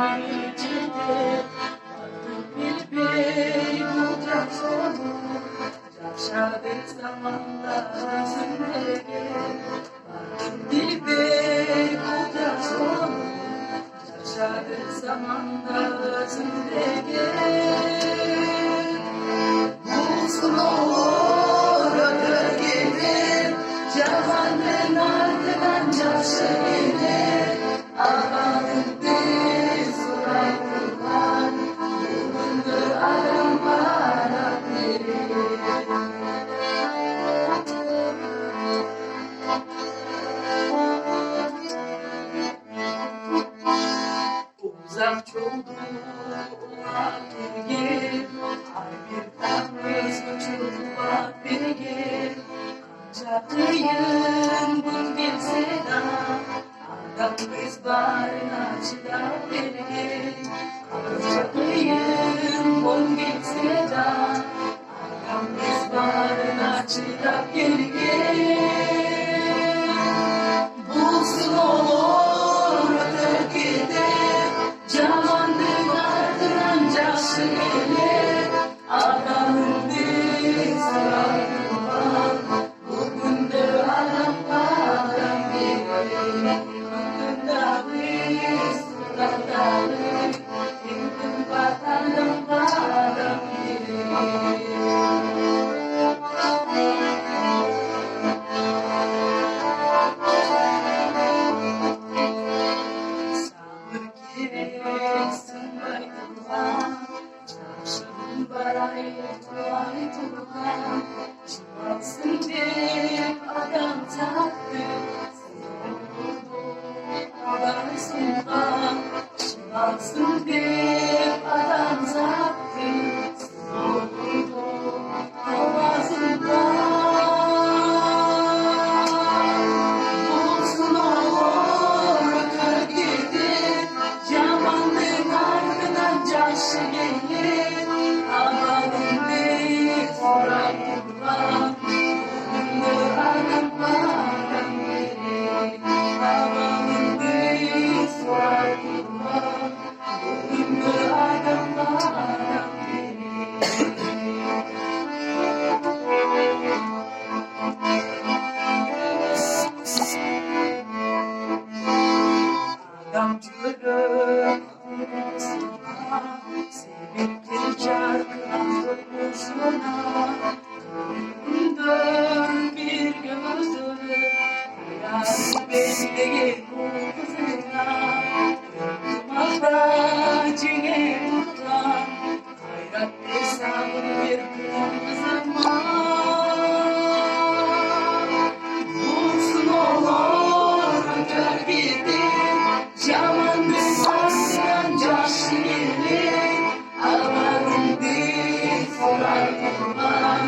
kечеде билбей кудак солу жашады заманда өзүндеге билбей кудак солу жашады заманда өзүндеге Muzluğur ötür gider, cahanın ardından caşı gelir. Ağanın bir suraytılan, bulundu adamlara verir. Uzak çoldu, ulak gel, ay bir tanrız uçurtmak birge. Kanca kıyın bun bilse da, adam biz barına çıdak birge. Kanca kıyın bun bilse da, adam biz barına çıdak birge. Bulsun olur ötür gider, camanın ardından caşı gelir. Adamın bir sarayından, bugün de adamlardan biri. Bugün de bir saraydan, kimden adamlardan biri. Sabır gerek sınmay durgan, çarşının baray durgan. Çıkmasın deyip adam taktı, soruldu adam sungan. Çıkmasın deyip adam taktı, soruldu avazından. Bulsun olur ötür gider, camanın ardından caşı gelir. Ağanın bir suraytılan, bulundu adamlardan biri. Ağanın bir suraytılan, bulundu adamlardan biri. Adam çölüm kumrasına, sevip gelcar kandırmışına. Dön bir gözü, hayal bendege kuzuna. Kırmada cine tutan, hayrat hesabı bir kızıma. Bulsun olur ötür gider, camanın ardından caşı gelir. Ağanın bir sarayından,